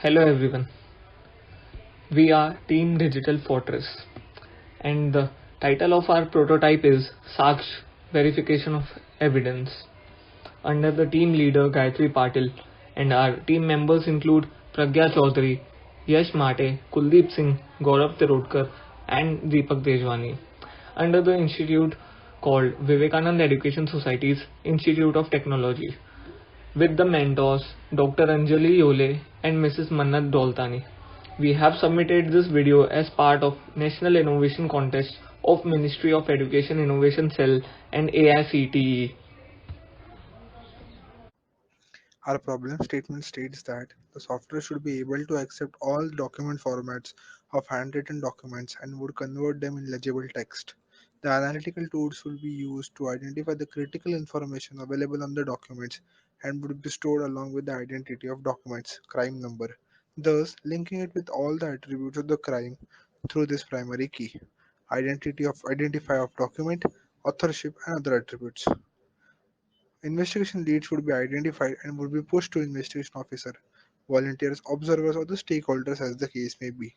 Hello everyone, we are Team Digital Fortress and the title of our prototype is Saksh Verification of Evidence. Under the team leader Gayatri Patil and our team members include Pragya Chaudhary, Yash Mate, Kuldeep Singh, Gaurav Tirodkar and Deepak Deshwani. Under the institute called Vivekananda Education Society's Institute of Technology with the mentors Dr. Anjali Yole and Mrs. Mannat Doltani. We have submitted this video as part of National Innovation Contest of Ministry of Education Innovation Cell and AICTE. Our problem statement states that the software should be able to accept all document formats of handwritten documents and would convert them in legible text. The analytical tools will be used to identify the critical information available on the documents and would be stored along with the identity of documents crime number, thus linking it with all the attributes of the crime through this primary key. Identify of document, authorship and other attributes. Investigation leads would be identified and would be pushed to investigation officer, volunteers, observers, or the stakeholders as the case may be.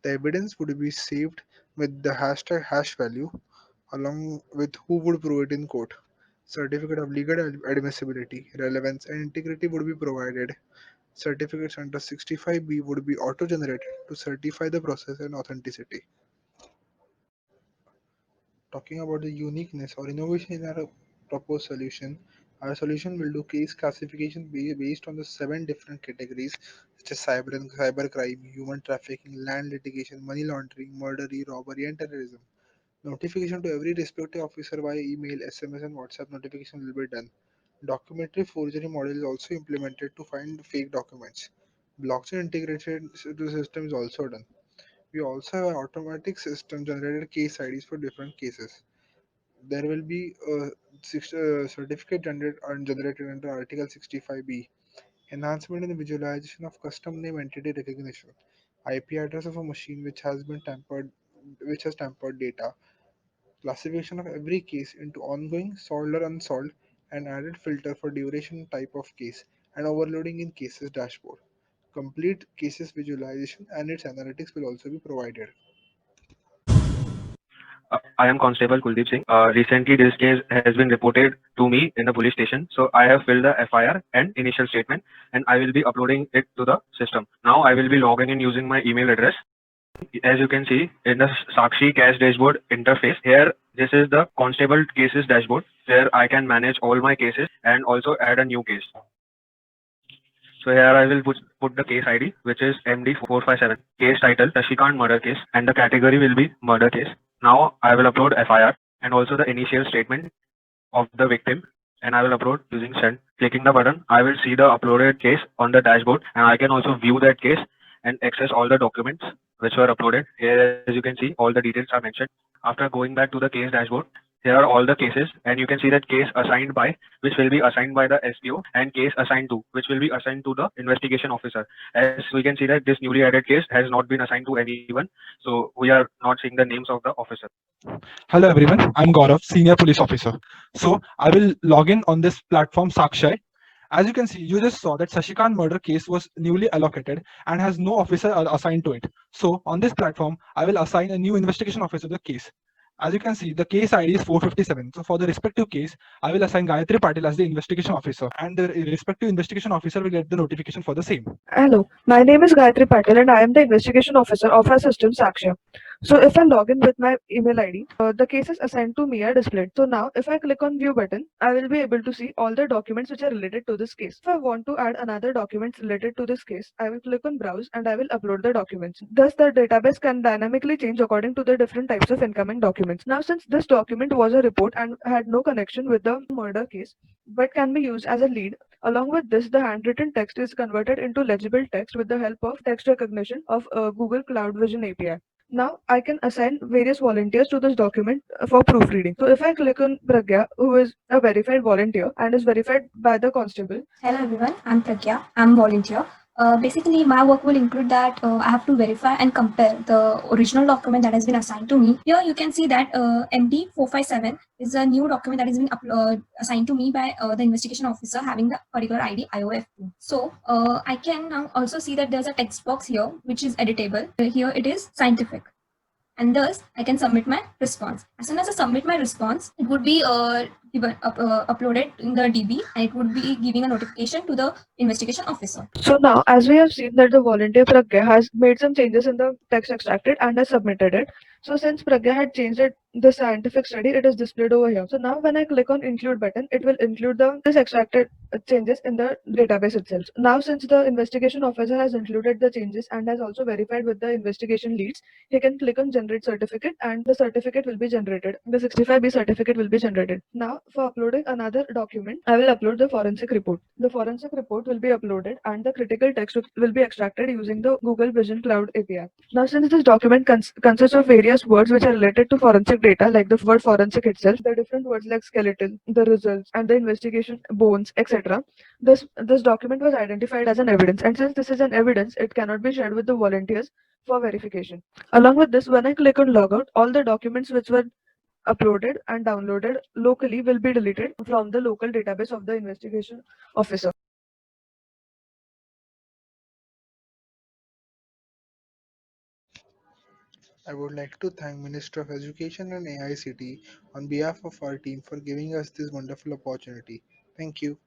The evidence would be saved with the hashtag hash value along with who would prove it in court. Certificate of legal admissibility, relevance, and integrity would be provided. Certificates under 65B would be auto-generated to certify the process and authenticity. Talking about the uniqueness or innovation in our proposed solution, our solution will do case classification based on the 7 different categories such as cybercrime, human trafficking, land litigation, money laundering, murder, robbery, and terrorism. Notification to every respective officer via email, SMS, and WhatsApp notification will be done. Documentary forgery model is also implemented to find fake documents. Blockchain integration to the system is also done. We also have an automatic system generated case IDs for different cases. There will be a certificate generated under Article 65B. Enhancement in the visualization of custom name entity recognition. IP address of a machine which has tampered data. Classification of every case into ongoing, solved or unsolved, and added filter for duration type of case, and overloading in cases dashboard. Complete cases visualization and its analytics will also be provided. I am Constable Kuldeep Singh. Recently, this case has been reported to me in the police station. So I have filled the FIR and initial statement, and I will be uploading it to the system. Now I will be logging in using my email address. As you can see in the Sakshi Cash Dashboard interface, here this is the Constable Cases dashboard where I can manage all my cases and also add a new case. So here I will put the case ID, which is MD457. Case title, Shashikant murder case, and the category will be murder case. Now I will upload FIR and also the initial statement of the victim, and I will upload using send. Clicking the button, I will see the uploaded case on the dashboard, and I can also view that case and access all the documents which were uploaded. Here, as you can see, all the details are mentioned. After going back to the case dashboard, here are all the cases, and you can see that case assigned by, which will be assigned by the SPO, and case assigned to, which will be assigned to the investigation officer. As we can see that this newly added case has not been assigned to anyone, so we are not seeing the names of the officer. Hello everyone, I'm Gaurav, Senior Police Officer. So I will log in on this platform Sakshay. As you can see, you just saw that Sashikant murder case was newly allocated and has no officer assigned to it. So on this platform, I will assign a new investigation officer to the case. As you can see, the case ID is 457. So for the respective case, I will assign Gayatri Patil as the investigation officer, and the respective investigation officer will get the notification for the same. Hello, my name is Gayatri Patil and I am the investigation officer of our system Saksha. So if I log in with my email ID, the cases assigned to me are displayed. So now if I click on view button, I will be able to see all the documents which are related to this case. If I want to add another document related to this case, I will click on browse and I will upload the documents. Thus the database can dynamically change according to the different types of incoming documents. Now since this document was a report and had no connection with the murder case, but can be used as a lead, along with this, the handwritten text is converted into legible text with the help of text recognition of Google Cloud Vision API. Now I can assign various volunteers to this document for proofreading. So if I click on Pragya, who is a verified volunteer and is verified by the constable. Hello everyone, I'm Pragya. I'm volunteer. Basically, my work will include that I have to verify and compare the original document that has been assigned to me. Here you can see that MD457 is a new document that has been assigned to me by the investigation officer having the particular ID IOF2. So I can now also see that there's a text box here which is editable. Here it is scientific. And thus I can submit my response. As soon as I submit my response, it would be uploaded in the DB and it would be giving a notification to the investigation officer. So now, as we have seen that the volunteer Pragya has made some changes in the text extracted and has submitted it. So since Pragya had changed it, the scientific study, it is displayed over here. So now when I click on include button, it will include this extracted changes in the database itself. Now since the investigation officer has included the changes and has also verified with the investigation leads, he can click on generate certificate and the certificate will be generated. The 65B certificate will be generated. Now for uploading another document, I will upload the forensic report. The forensic report will be uploaded and the critical text will be extracted using the Google Vision Cloud API. Now since this document consists of various words which are related to forensic data, like the word forensic itself, the different words like skeleton, the results, and the investigation, bones, etc. This document was identified as an evidence, and since this is an evidence, it cannot be shared with the volunteers for verification. Along with this, when I click on logout, all the documents which were uploaded and downloaded locally will be deleted from the local database of the investigation officer. I would like to thank Minister of Education and AICT on behalf of our team for giving us this wonderful opportunity. Thank you.